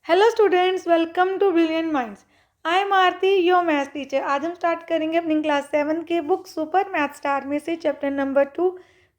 Hello students, welcome to Brilliant Minds. I am Aarti, your maths teacher. आज हम start करेंगे अपनी क्लास 7 के बुक सुपर मैथ स्टार में से chapter number 2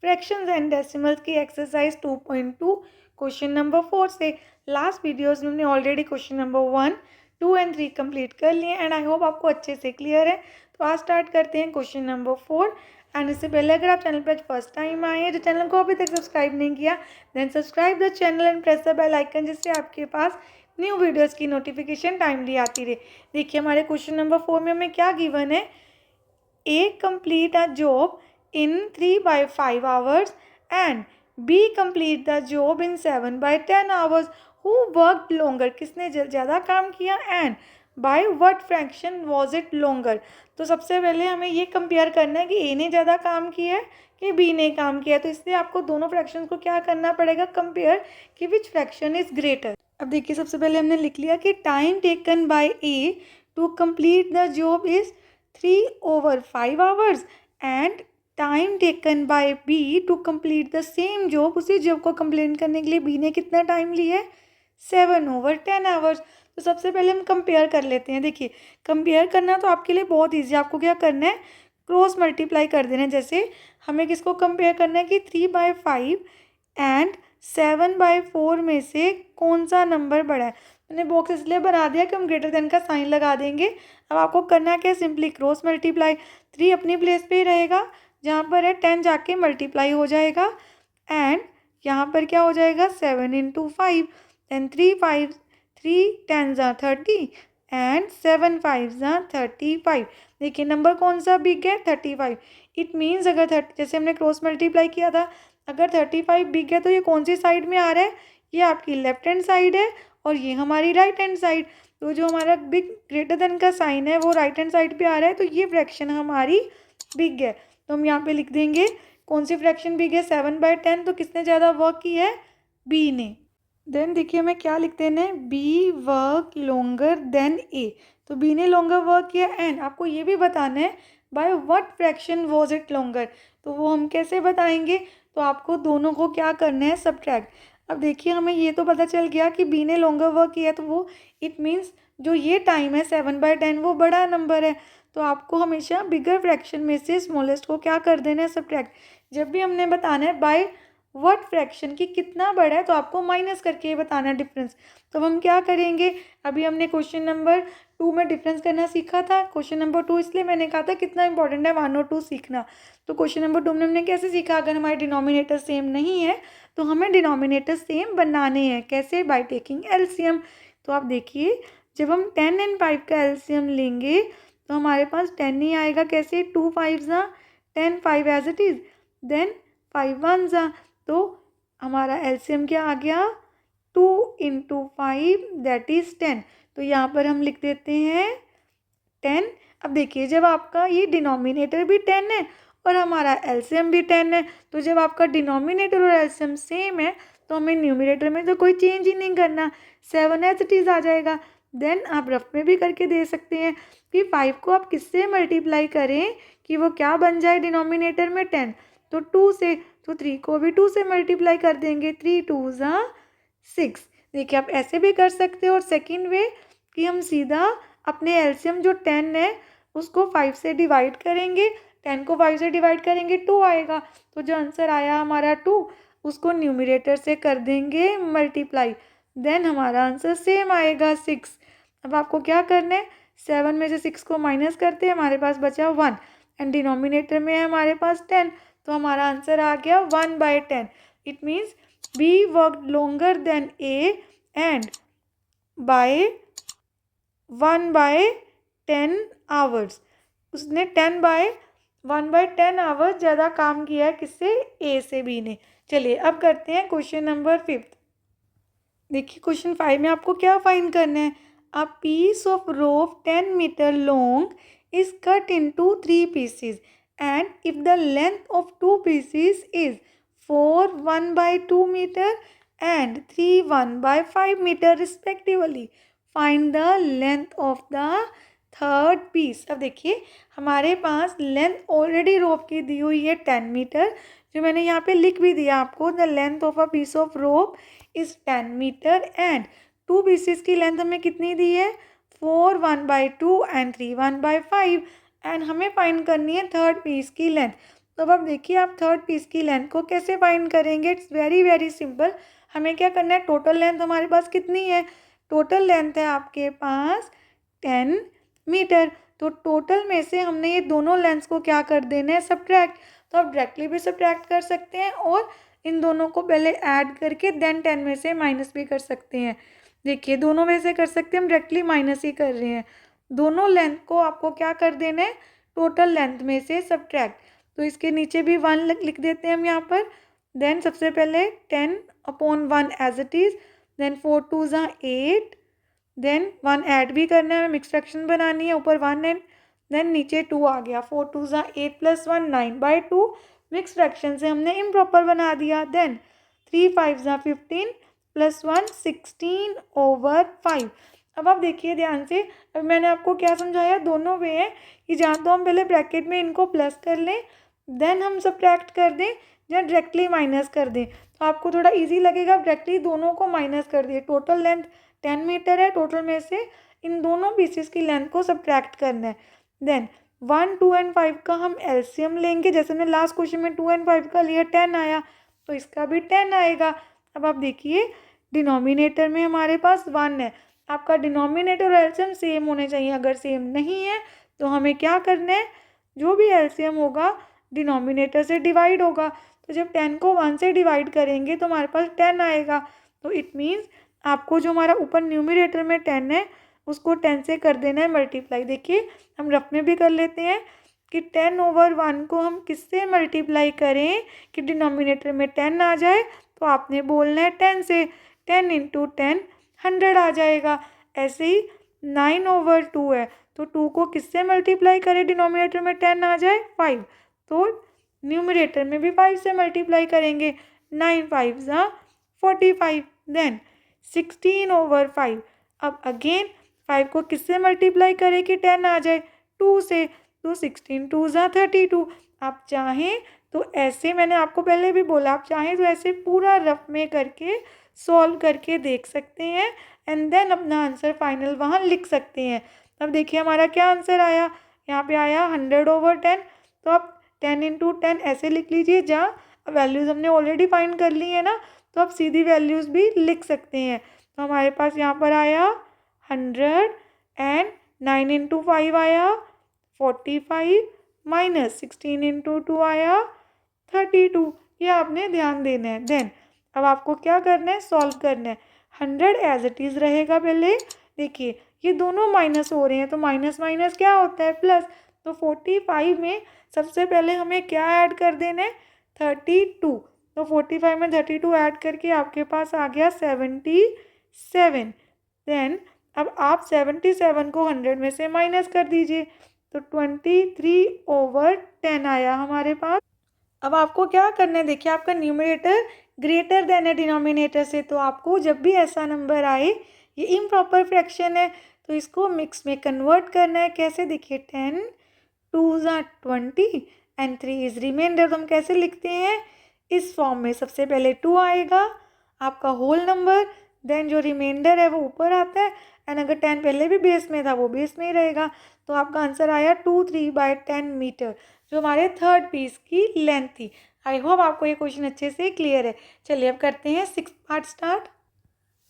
fractions and decimals की एक्सरसाइज 2.2 क्वेश्चन नंबर 4 से। लास्ट वीडियोस में हमने already question number 1, 2 and 3 complete कर लिए एंड आई होप आपको अच्छे से क्लियर है। तो आज स्टार्ट करते हैं क्वेश्चन नंबर 4। एंड इससे पहले अगर आप चैनल पर फर्स्ट टाइम आए हैं, जो चैनल को अभी तक सब्सक्राइब नहीं किया, then subscribe the channel and press the bell icon, जिससे आपके पास न्यू वीडियोस की नोटिफिकेशन टाइमली आती रहे। देखिए हमारे क्वेश्चन नंबर 4 में हमें क्या गिवन है। A complete a job in 3/5 hours and B complete the job in 7/10 hours. Who worked longer, किसने ज़्यादा काम किया, and by what fraction was it longer. तो सबसे पहले हमें ये कंपेयर करना है कि ए ने ज़्यादा काम किया है कि बी ने काम किया है। तो इसलिए आपको दोनों फ्रैक्शन को क्या करना पड़ेगा, कंपेयर, कि विच फ्रैक्शन इज ग्रेटर। अब देखिए सबसे पहले हमने लिख लिया कि time taken by A to complete the job is 3/5 hours and time taken by B to complete the same job, उसी जॉब को कंप्लीट करने के लिए बी ने कितना टाइम लिया है, 7/10 आवर्स। तो सबसे पहले हम कंपेयर कर लेते हैं। देखिए कंपेयर करना तो आपके लिए बहुत ईजी है। आपको क्या करना है, क्रॉस मल्टीप्लाई कर देना है। जैसे हमें किसको कंपेयर करना है कि 3/5 एंड 7/4 में से कौन सा नंबर बड़ा है। मैंने बॉक्स इसलिए बना दिया कि हम ग्रेटर देन का साइन लगा देंगे। अब आपको करना क्या है, सिंपली क्रॉस मल्टीप्लाई। 3 अपनी प्लेस पे ही रहेगा, जहाँ पर है 10 जाके मल्टीप्लाई हो जाएगा एंड यहाँ पर क्या हो जाएगा 7 × 5 एंड 3 10 30 एंड 7 5 35। देखिए नंबर कौन सा बिग है, 35। इट मीन्स अगर 30, जैसे हमने क्रॉस मल्टीप्लाई किया था, अगर 35 बिग है तो ये कौन सी साइड में आ रहा है, ये आपकी लेफ्ट हैंड साइड है और ये हमारी राइट हैंड साइड। तो जो हमारा बिग ग्रेटर देन का साइन है वो राइट हैंड साइड पे आ रहा है, तो ये फ्रैक्शन हमारी बिग है। तो हम यहाँ पे लिख देंगे कौन सी फ्रैक्शन बिग है, 7/10। तो किसने ज़्यादा वर्क की है, बी ने। देन देखिए हमें क्या लिख देना है, बी वर्क लॉन्गर देन ए। तो बी ने लॉन्गर वर्क किया एंड आपको ये भी बताना है bye what fraction was it longer. तो वो हम कैसे बताएंगे, तो आपको दोनों को क्या करना है, सब्ट्रैक्ट। अब देखिए हमें ये तो पता चल गया कि बी ने लॉन्गर वर्क किया, तो वो इट मीन्स जो ये टाइम है 7/10 वो बड़ा नंबर है। तो आपको हमेशा बिगर फ्रैक्शन में से स्मॉलेस्ट को क्या कर देना है, सब्ट्रैक्ट। जब भी हमने बताना है बाय व्हाट फ्रैक्शन की कितना बड़ा है, तो आपको माइनस करके बताना डिफरेंस। तो हम क्या करेंगे, अभी हमने क्वेश्चन नंबर 2 में डिफरेंस करना सीखा था। क्वेश्चन नंबर 2 इसलिए मैंने कहा था कितना इंपॉर्टेंट है 1 और 2 सीखना। तो क्वेश्चन नंबर 2 में हमने कैसे सीखा, अगर हमारे डिनोमिनेटर सेम नहीं है तो हमें डिनोमिनेटर सेम बनाने हैं। कैसे, बाय टेकिंग एलसीएम। तो आप देखिए जब हम 10 और 5 का एलसीएम लेंगे तो हमारे पास 10 ही आएगा। कैसे, 2 5 10, 5 एज इट इज, देन 5 1 तो हमारा एलसीएम क्या आ गया, 2 × 5 दैट इज 10। तो यहाँ पर हम लिख देते हैं 10। अब देखिए जब आपका ये डिनोमिनेटर भी 10 है और हमारा एलसीएम भी 10 है, तो जब आपका डिनोमिनेटर और एलसीएम सेम है तो हमें न्यूमरेटर में तो कोई चेंज ही नहीं करना, 7 एज इट इज आ जाएगा। देन आप रफ में भी करके दे सकते हैं कि 5 को आप किससे मल्टीप्लाई करें कि वो क्या बन जाए, डिनोमिनेटर में 10, तो 2 से। तो 3 को भी 2 से मल्टीप्लाई कर देंगे, 3 2 6। देखिए आप ऐसे भी कर सकते हो। और सेकेंड वे कि हम सीधा अपने एलसीएम जो 10 है उसको 5 से डिवाइड करेंगे, 10 को 5 से डिवाइड करेंगे 2 आएगा। तो जो आंसर आया हमारा 2, उसको न्यूमरेटर से कर देंगे मल्टीप्लाई, देन हमारा आंसर सेम आएगा 6। अब आपको क्या करना है, 7 में से 6 को माइनस करते हैं, हमारे पास बचा 1 एंड डिनोमिनेटर में है हमारे पास 10, तो हमारा आंसर आ गया 1/10। It means B work longer than A and by 1/10 hours. उसने 1/10 आवर्स ज़्यादा काम किया है, किससे, ए से, बी ने। चलिए अब करते हैं क्वेश्चन नंबर 5। देखिए क्वेश्चन 5 में आपको क्या फाइंड करना है, a piece of rope 10 metre long is cut into 3 pieces and if the length of 2 pieces is 4 1/2 metre and 3 1/5 metre respectively, find the length of the third piece. अब देखिए हमारे पास length already रोप की दी हुई है 10 metre, जो मैंने यहाँ पे लिख भी दिया आपको, the length of a piece of rope is 10 metre and two pieces की लेंथ हमें कितनी दी है, 4 1/2 एंड 3 1/5 एंड हमें फाइंड करनी है थर्ड पीस की लेंथ। तो अब देखिए आप थर्ड पीस की लेंथ को कैसे फाइंड करेंगे, इट्स वेरी वेरी सिंपल। हमें क्या करना है, टोटल लेंथ हमारे पास कितनी है, टोटल लेंथ है आपके पास 10 मीटर। तो टोटल में से हमने ये दोनों लेंथ्स को क्या कर देना है, सब्ट्रैक्ट। तो आप डायरेक्टली भी सब्ट्रैक्ट कर सकते हैं और इन दोनों को पहले ऐड करके देन 10 में से माइनस भी कर सकते हैं। देखिए दोनों में से कर सकते हैं, हम डायरेक्टली माइनस ही कर रहे हैं। दोनों लेंथ को आपको क्या कर देना है, टोटल लेंथ में से सब्ट्रैक्ट। तो इसके नीचे भी 1 लिख देते हैं हम यहाँ पर। देन सबसे पहले 10/1 एज इट इज़, देन 4 2 8, देन 1 ऐड भी करना है, हमें मिक्स फ्रैक्शन बनानी है, ऊपर 1 एंड देन नीचे 2 आ गया। 4 2 8 + 1 9/2, मिक्स फ्रैक्शन से हमने इम्प्रॉपर बना दिया। देन 3 5 15 + 1 16/5। अब आप देखिए ध्यान से, अब मैंने आपको क्या समझाया, दोनों वे हैं कि जहाँ तो हम पहले ब्रैकेट में इनको प्लस कर लें, देन हम सब्ट्रैक्ट कर दें, या डायरेक्टली माइनस कर दें। तो आपको थोड़ा इजी लगेगा, डायरेक्टली दोनों को माइनस कर दिए। टोटल लेंथ 10 मीटर है, टोटल में से इन दोनों पीसेस की लेंथ को सब्ट्रैक्ट करना है। देन 1 2 एंड 5 का हम एलसीएम लेंगे, जैसे हमने लास्ट क्वेश्चन में 2 एंड 5 का लिया, 10 आया, तो इसका भी 10 आएगा। अब आप देखिए डिनोमिनेटर में हमारे पास 1 है, आपका डिनोमिनेटर और एलसीएम सेम होने चाहिए। अगर सेम नहीं है तो हमें क्या करना है, जो भी एलसीएम होगा डिनोमिनेटर से डिवाइड होगा। तो जब 10 को 1 से डिवाइड करेंगे तो हमारे पास 10 आएगा। तो इट मीन्स आपको जो हमारा ऊपर न्यूमरेटर में 10 है उसको 10 से कर देना है मल्टीप्लाई। देखिए हम रफ में भी कर लेते हैं कि 10/1 को हम किससे मल्टीप्लाई करें कि डिनोमिनेटर में 10 आ जाए, तो आपने बोलना है 10 से। 10 × 10 100 आ जाएगा। ऐसे ही 9/2 है, तो 2 को किससे मल्टीप्लाई करें डिनोमिनेटर में 10 आ जाए, 5, तो न्यूमरेटर में भी 5 से मल्टीप्लाई करेंगे। 9 5 45, देन 16/5। अब अगेन 5 को किससे मल्टीप्लाई करें कि 10 आ जाए, 2 से, तो 16 2 32। आप चाहें तो ऐसे, मैंने आपको पहले भी बोला, आप चाहें तो ऐसे पूरा रफ में करके सॉल्व करके देख सकते हैं एंड देन अपना आंसर फाइनल वहाँ लिख सकते हैं। अब देखिए हमारा क्या आंसर आया, यहाँ पे आया 100/10। तो आप 10 × 10 ऐसे लिख लीजिए, जहाँ वैल्यूज़ हमने ऑलरेडी फाइंड कर ली है ना, तो आप सीधी वैल्यूज़ भी लिख सकते हैं। तो हमारे पास यहाँ पर आया 100 एंड 9 × 5 आया 45 माइनस 16 × 2 आया 32। ये आपने ध्यान देना है। देन अब आपको क्या करना है, सॉल्व करना है। 100 एज इट इज़ रहेगा पहले। देखिए ये दोनों माइनस हो रहे हैं, तो माइनस माइनस क्या होता है, प्लस। तो 45 में सबसे पहले हमें क्या ऐड कर देना है, 32। तो 45 में 32 ऐड करके आपके पास आ गया 77। देन अब आप 77 को 100 में से माइनस कर दीजिए, तो 23/10 आया हमारे पास। अब आपको क्या करना है, देखिए आपका न्यूमरेटर ग्रेटर देन है डिनोमिनेटर से, तो आपको जब भी ऐसा नंबर आए, ये इम्प्रॉपर फ्रैक्शन है, तो इसको मिक्स में कन्वर्ट करना है। कैसे, देखिए 10 2 20 एंड 3 इज रिमाइंडर। तो हम कैसे लिखते हैं, इस फॉर्म में सबसे पहले 2 आएगा आपका होल नंबर, देन जो रिमाइंडर है वो ऊपर आता है, एंड अगर 10 पहले भी बेस में था वो बेस में ही रहेगा। तो आपका आंसर आया 23/10 मीटर, जो हमारे थर्ड पीस की लेंथ थी। आई होप आपको ये क्वेश्चन अच्छे से क्लियर है। चलिए अब करते हैं 6th पार्ट स्टार्ट।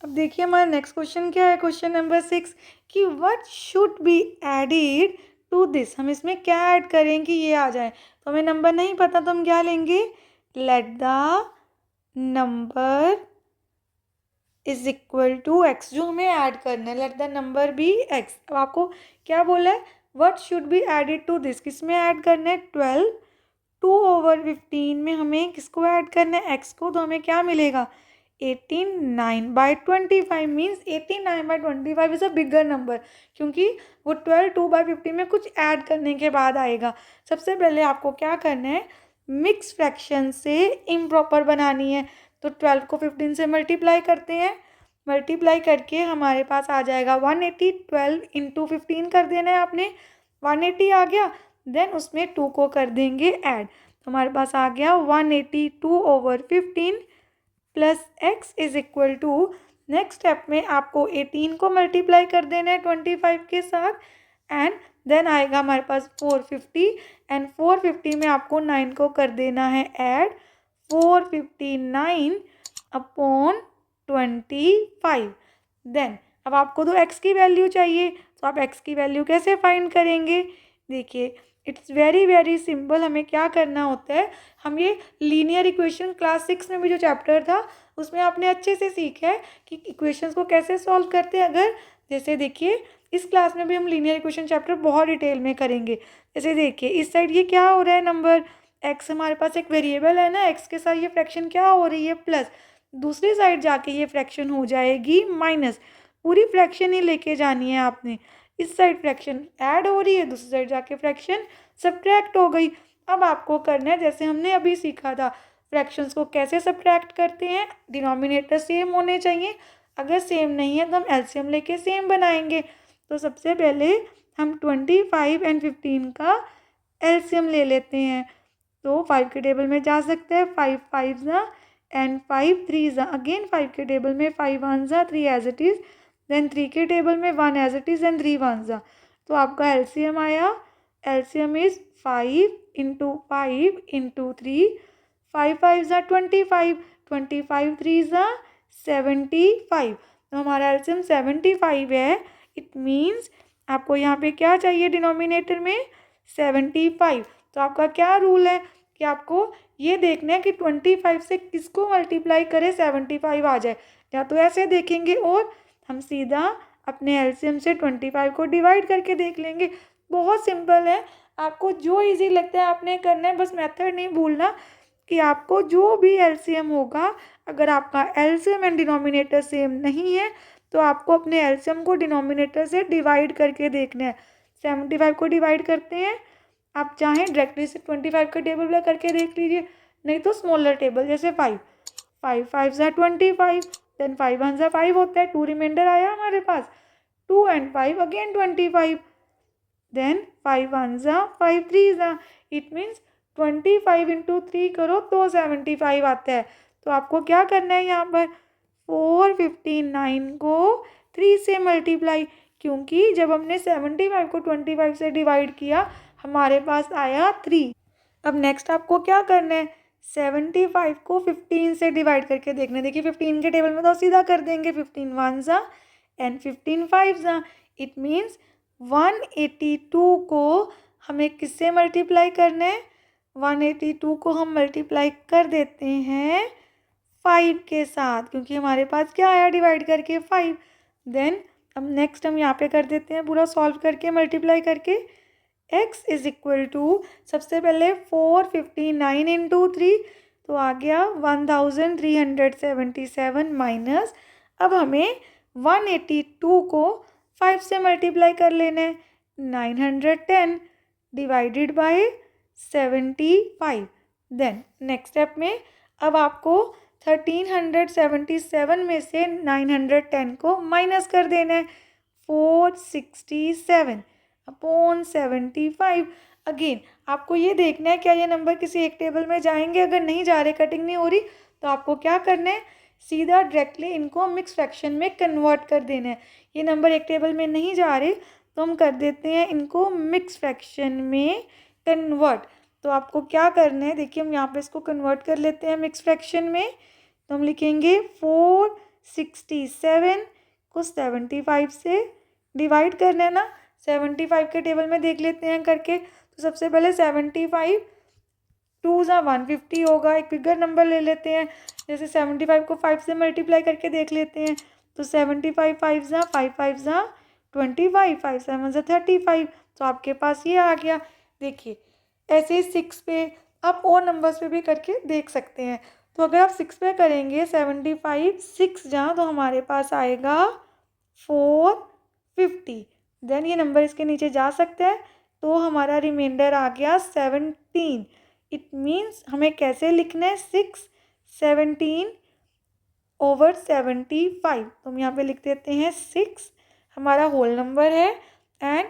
अब देखिए हमारा नेक्स्ट क्वेश्चन क्या है, क्वेश्चन नंबर 6, कि what should be added to this. हम इसमें क्या ऐड करें कि ये आ जाए। तो हमें नंबर नहीं पता, तो हम क्या लेंगे, let the number is equal to X. जो हमें ऐड करना है, let the number be X. अब आपको क्या बोला है, what should be added to this, किस में ऐड करना है, 12। 2/15 में हमें किसको ऐड करना है, एक्स को। तो हमें क्या मिलेगा, 18 9/25 means 18 9/25 is a bigger number, क्योंकि वो 12 2/50 में कुछ ऐड करने के बाद आएगा। सबसे पहले आपको क्या करना है, मिक्स फ्रैक्शन से इम्प्रॉपर बनानी है। तो 12 को 15 से मल्टीप्लाई करते हैं, मल्टीप्लाई करके हमारे पास आ जाएगा 180। 12 × 15 कर देना है आपने, 180 आ गया। देन उसमें 2 को कर देंगे ऐड, तो हमारे पास आ गया 182/15 plus X is equal to next step में आपको 18 को मल्टीप्लाई कर देना है 25 के साथ, एंड देन आएगा हमारे पास 450, एंड 450 में आपको 9 को कर देना है ऐड, 459 अपॉन 25। देन अब आपको तो x की वैल्यू चाहिए, तो आप x की वैल्यू कैसे फाइंड करेंगे? देखिए इट्स वेरी सिंपल। हमें क्या करना होता है, हम ये लीनियर इक्वेशन क्लास 6 में भी जो चैप्टर था उसमें आपने अच्छे से सीखा है कि इक्वेशंस को कैसे सॉल्व करते हैं। अगर जैसे देखिए इस क्लास में भी हम लीनियर इक्वेशन चैप्टर बहुत डिटेल में करेंगे। जैसे देखिए इस साइड ये क्या हो रहा है, नंबर x हमारे पास एक वेरिएबल है ना, x के साथ ये फ्रैक्शन क्या हो रही है, प्लस, दूसरी साइड जाके ये फ्रैक्शन हो जाएगी माइनस। पूरी फ्रैक्शन ही लेके जानी है आपने। इस साइड फ्रैक्शन ऐड हो रही है, दूसरी साइड जाके फ्रैक्शन सब्ट्रैक्ट हो गई। अब आपको करना है जैसे हमने अभी सीखा था, फ्रैक्शंस को कैसे सब्ट्रैक्ट करते हैं, डिनोमिनेटर सेम होने चाहिए। अगर सेम नहीं है तो हम एलसीएम लेके सेम बनाएंगे। तो सबसे पहले हम 25 एंड 15 का एलसीएम ले लेते हैं। तो 5 के टेबल में जा सकते हैं, 5 5 ज़ा एंड 5 3 ज़ा, अगेन 5 के टेबल में 5 1 ज़ा 3 एज इट इज़, देन 3 के टेबल में 1 एज इट इज़ एंड 3 1 ज़ा। तो आपका एलसीएम आया, एलसीएम इज़ 5 इंटू 5 इंटू 3, 5 5 ज़ा 25, 25 3 ज़ा 75। तो हमारा एलसीएम 75 है। इट मीन्स आपको यहाँ पे क्या चाहिए डिनोमिनेटर में, 75। तो आपका क्या रूल है कि आपको ये देखना है कि 25 से किसको मल्टीप्लाई करें 75 आ जाए। या तो ऐसे देखेंगे और हम सीधा अपने एलसीएम से 25 को डिवाइड करके देख लेंगे। बहुत सिंपल है, आपको जो इजी लगता है आपने करना है, बस मेथड नहीं भूलना कि आपको जो भी एलसीएम होगा, अगर आपका एलसीएम एंड डिनोमिनेटर सेम नहीं है तो आपको अपने एलसीएम को डिनोमिनेटर से डिवाइड करके देखना है। 75 को डिवाइड करते हैं, आप चाहें डायरेक्टली से 25 का टेबल में करके देख लीजिए, नहीं तो स्मॉलर टेबल जैसे 5 5 5 ज़ा 25, देन 5 1 ज़ा 5 होता है, 2 रिमाइंडर आया हमारे पास, 2 एंड 5 अगेन 25, देन 5 1 ज़ा 5 3 ज़ा। इट मीन्स 25 इंटू 3 करो तो 75 आता है। तो आपको क्या करना है यहाँ पर, 459 को 3 से मल्टीप्लाई, क्योंकि जब हमने 75 को 25 से डिवाइड किया हमारे पास आया 3। अब नेक्स्ट आपको क्या करना है, 75 को 15 से डिवाइड करके देखना है। देखिए 15 के टेबल में तो सीधा कर देंगे, 15 1 ज़ा एंड 15 5 ज़ा। इट मीन्स 182 को हमें किससे मल्टीप्लाई करना है, 182 को हम मल्टीप्लाई कर देते हैं 5 के साथ, क्योंकि हमारे पास क्या आया डिवाइड करके 5। देन अब नेक्स्ट हम यहाँ पे कर देते हैं पूरा सॉल्व करके मल्टीप्लाई करके, x इज इक्वल टू, सबसे पहले 459 इंटू 3, तो आ गया 1377 माइनस, अब हमें 182 को 5 से मल्टीप्लाई कर लेना है, 910 divided by 75। Then next step में अब आपको 1377 में से 910 को माइनस कर देना है, 467 अपॉन 75। अगेन आपको ये देखना है क्या ये नंबर किसी एक टेबल में जाएंगे, अगर नहीं जा रहे, कटिंग नहीं हो रही, तो आपको क्या करना है, सीधा डायरेक्टली इनको मिक्स फ्रैक्शन में कन्वर्ट कर देना है। ये नंबर एक टेबल में नहीं जा रहे तो हम कर देते हैं इनको मिक्स फ्रैक्शन में कन्वर्ट। तो आपको क्या करना है, देखिए हम यहाँ पे इसको कन्वर्ट कर लेते हैं मिक्स फ्रैक्शन में। तो हम लिखेंगे 467 को 75 से डिवाइड करना है ना, 75 के टेबल में देख लेते हैं करके। तो सबसे पहले 75 2 ज़ा 150 होगा, एक बिगर नंबर ले लेते हैं, जैसे 75 को 5 से मल्टीप्लाई करके देख लेते हैं। तो 75 5 ज़ा 5 5 ज़ा 25, 5 7 ज़ा 35। तो आपके पास ये आ गया। देखिए ऐसे ही 6 पे आप और नंबर्स पे भी करके देख सकते हैं। तो अगर आप 6 पे करेंगे 75 6 ज़ा, तो हमारे पास आएगा 450। देन ये नंबर इसके नीचे जा सकता है, तो हमारा रिमाइंडर आ गया 17। इट मीन्स हमें कैसे लिखना है, 617 ओवर 75। तो हम यहाँ पे लिख देते हैं 6 हमारा होल नंबर है, एंड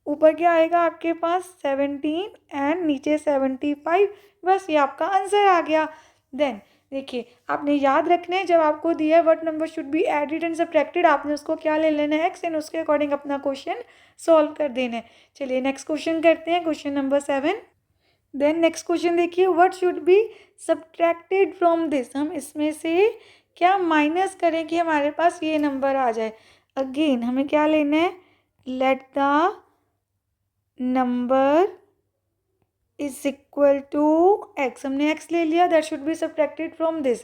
ऊपर क्या आएगा आपके पास 17 एंड नीचे 75। बस ये आपका आंसर आ गया। देन देखिए आपने याद रखना है, जब आपको दिया है what number should be added and subtracted, आपने उसको क्या ले लेना है, एक्स, एंड उसके अकॉर्डिंग अपना क्वेश्चन सॉल्व कर देना है। चलिए नेक्स्ट क्वेश्चन करते हैं, question number 7। Then next question देखिए, what should be subtracted from this, हम इसमें से क्या माइनस करें कि हमारे पास ये नंबर आ जाए। अगेन हमें क्या लेना है, let the number is equal to x, हमने एक्स ले लिया, that should be subtracted from this,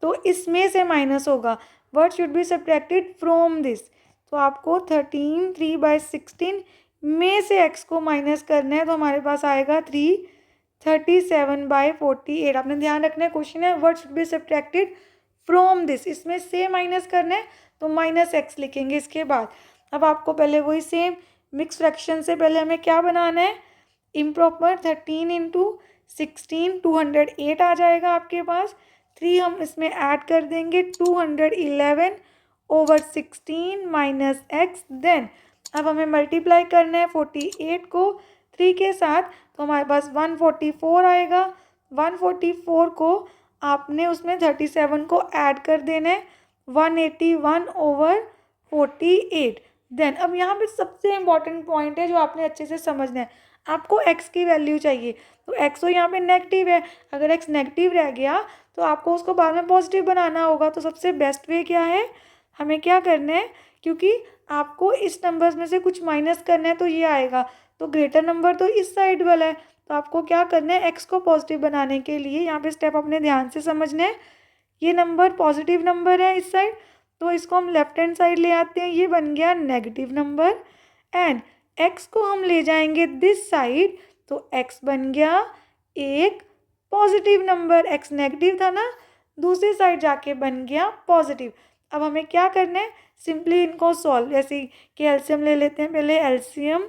तो इसमें से माइनस होगा। What should be subtracted from this, तो आपको 13 3/16 में से x को माइनस करना है, तो हमारे पास आएगा 337/48। आपने ध्यान रखना है, क्वेश्चन है what should be subtracted from this, इसमें से माइनस करना है तो माइनस एक्स लिखेंगे इसके बाद। अब आपको पहले वही सेम मिक्स फ्रैक्शन से पहले हमें क्या बनाना है, इम्प्रॉपर 13 इंटू 16 208 आ जाएगा आपके पास। 3 हम इसमें ऐड कर देंगे, 211/16 माइनस एक्स। देन अब हमें मल्टीप्लाई करना है 48 को 3 के साथ, तो हमारे पास 144 आएगा। 144 को आपने उसमें 37 को ऐड कर देना है, 181/48। देन अब यहाँ पे सबसे इम्पॉर्टेंट पॉइंट है जो आपने अच्छे से समझना है, आपको x की वैल्यू चाहिए, तो x तो यहाँ पे नेगेटिव है, अगर x नेगेटिव रह गया तो आपको उसको बाद में पॉजिटिव बनाना होगा। तो सबसे बेस्ट वे क्या है, हमें क्या करना है, क्योंकि आपको इस नंबर्स में से कुछ माइनस करना है तो ये आएगा, तो ग्रेटर नंबर तो इस साइड वाला है, तो आपको क्या करना है, x को पॉजिटिव बनाने के लिए यहाँ पे स्टेप अपने ध्यान से समझना है। ये नंबर पॉजिटिव नंबर है इस साइड, तो इसको हम लेफ्ट हैंड साइड ले आते हैं, ये बन गया नेगेटिव नंबर। एंड x को हम ले जाएंगे दिस साइड, तो x बन गया एक पॉजिटिव नंबर, x नेगेटिव था ना, दूसरी साइड जाके बन गया पॉजिटिव। अब हमें क्या करना है, सिंपली इनको सॉल्व, जैसे कि एलसीएम ले लेते हैं पहले, एलसीएम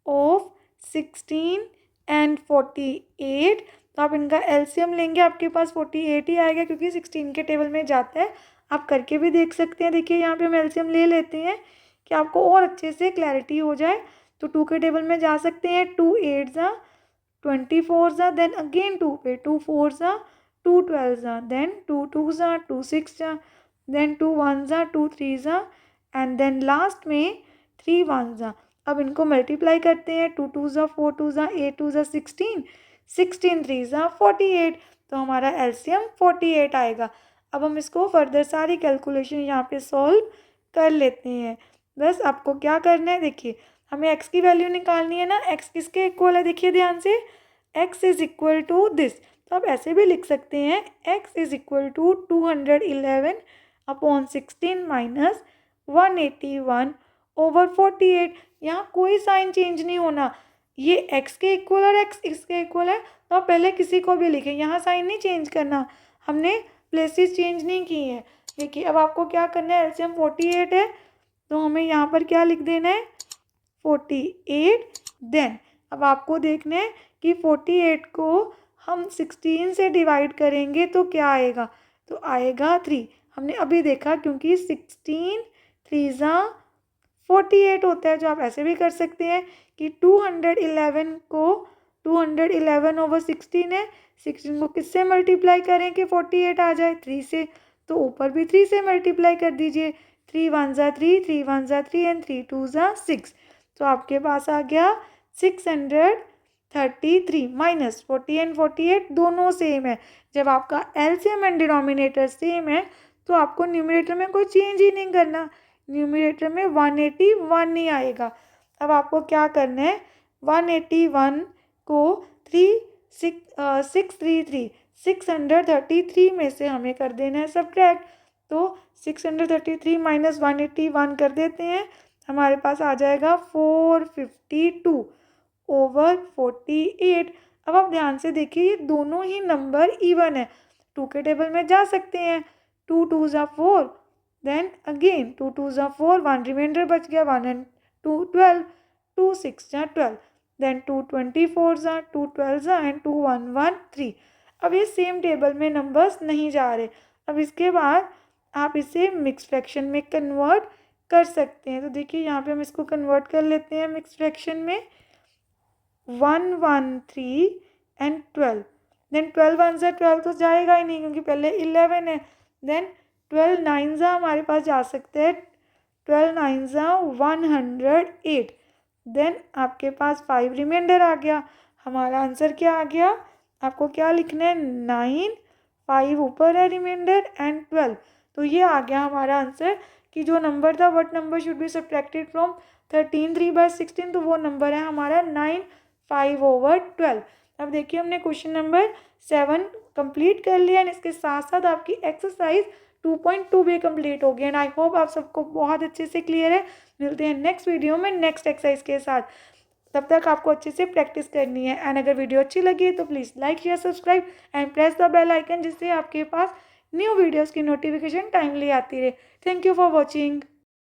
ऑफ 16 एंड 48, तो आप इनका एलसीएम लेंगे, आपके पास 48 ही आएगा क्योंकि 16 के टेबल में जाता है। आप करके भी देख सकते हैं, देखिए यहाँ पे हम एलसीएम ले लेते हैं कि आपको और अच्छे से क्लैरिटी हो जाए। तो 2 के टेबल में जा सकते हैं, 2 8 ज़ा 24 ज़ा, देन अगेन 2 पे 2 4 ज़ा 2 12 ज़ा, देन 2 2 ज़ा 2 6 ज़ा, देन 2 1 ज़ा 2 3 ज़ा, एंड देन लास्ट में 3 1 ज़ा। अब इनको मल्टीप्लाई करते हैं, 2 2 ज़ा 4 2 ज़ा 8 2 ज़ा 16 16 3 ज़ा 48, तो हमारा एलसीएम 48 आएगा। अब हम इसको फर्दर सारी कैलकुलेशन यहाँ पे सॉल्व कर लेते हैं। बस आपको क्या करना है, देखिए हमें x की वैल्यू निकालनी है ना, x किसके इक्वल है, देखिए ध्यान से, x is equal to this, तो आप ऐसे भी लिख सकते हैं, x is equal to 211/16 minus 181/48। यहाँ कोई साइन चेंज नहीं होना, ये x के इक्वल और x इसके इक्वल है, तो आप पहले किसी को भी लिखें, यहाँ साइन नहीं चेंज करना, हमने प्लेसेस चेंज नहीं की हैं। देखिए अब आपको क्या करना है, एलसीएम 48 है, तो हमें यहाँ पर क्या लिख देना है, 48। देन अब आपको देखना है कि 48 को हम 16 से डिवाइड करेंगे तो क्या आएगा, तो आएगा 3। हमने अभी देखा, क्योंकि 16 3 ज़ा 48 होता है, जो आप ऐसे भी कर सकते हैं कि 211 को 211/16 है, 16 को किससे मल्टीप्लाई करें कि 48 आ जाए, 3 से, तो ऊपर भी 3 से मल्टीप्लाई कर दीजिए, 3 1 ज़ा 3 3 1 ज़ा 3 एंड 3 2 ज़ा 6, तो आपके पास आ गया 633 माइनस 40 एंड 48 दोनों सेम है। जब आपका एलसीएम एंड डिनोमिनेटर सेम है तो आपको न्यूमरेटर में कोई चेंज ही नहीं करना, न्यूमरेटर में 181 ही आएगा। अब आपको क्या करना है, 181 को 633 में से हमें कर देना है सब्ट्रैक्ट, तो 633 माइनस 181 कर देते हैं, हमारे पास आ जाएगा 452/48। अब आप ध्यान से देखिए, ये दोनों ही नंबर इवन है, 2 के टेबल में जा सकते हैं, 2 2 ज़ा 4, देन अगेन 2 2 ज़ा 4, 1 रिमाइंडर बच गया, 1 एंड 2 12, 2 6 ज़ा 12, देन 2 24 ज़ा 2 12 ज़ा एंड 2 1 1 3। अब ये सेम टेबल में नंबर्स नहीं जा रहे, अब इसके बाद आप इसे मिक्स फ्रैक्शन में कन्वर्ट कर सकते हैं। तो देखिए यहाँ पे हम इसको कन्वर्ट कर लेते हैं मिक्स फ्रैक्शन में, 1 1 3 एंड 12, देन 12 वन ज़ा 12 तो जाएगा ही नहीं क्योंकि पहले 11 है। देन 12 नाइन ज़ा हमारे पास जा सकते हैं 12 नाइन ज़ा 108। देन आपके पास 5 रिमाइंडर आ गया। हमारा आंसर क्या आ गया, आपको क्या लिखना है 9, 5 ऊपर है रिमाइंडर एंड 12। तो ये आ गया हमारा आंसर कि जो नंबर था what number should be subtracted from 13 3/16, तो वो नंबर है हमारा 9 5/12। अब देखिए हमने क्वेश्चन नंबर 7 कंप्लीट कर लिया एंड इसके साथ साथ आपकी एक्सरसाइज 2.2 भी कंप्लीट हो गया एंड आई होप आप सबको बहुत अच्छे से क्लियर है। मिलते हैं नेक्स्ट वीडियो में नेक्स्ट एक्सरसाइज के साथ, तब तक आपको अच्छे से प्रैक्टिस करनी है। एंड अगर वीडियो अच्छी लगी तो please like share subscribe and press the bell icon, जिससे आपके पास न्यू वीडियोस की नोटिफिकेशन टाइमली आती रहे। Thank you for watching.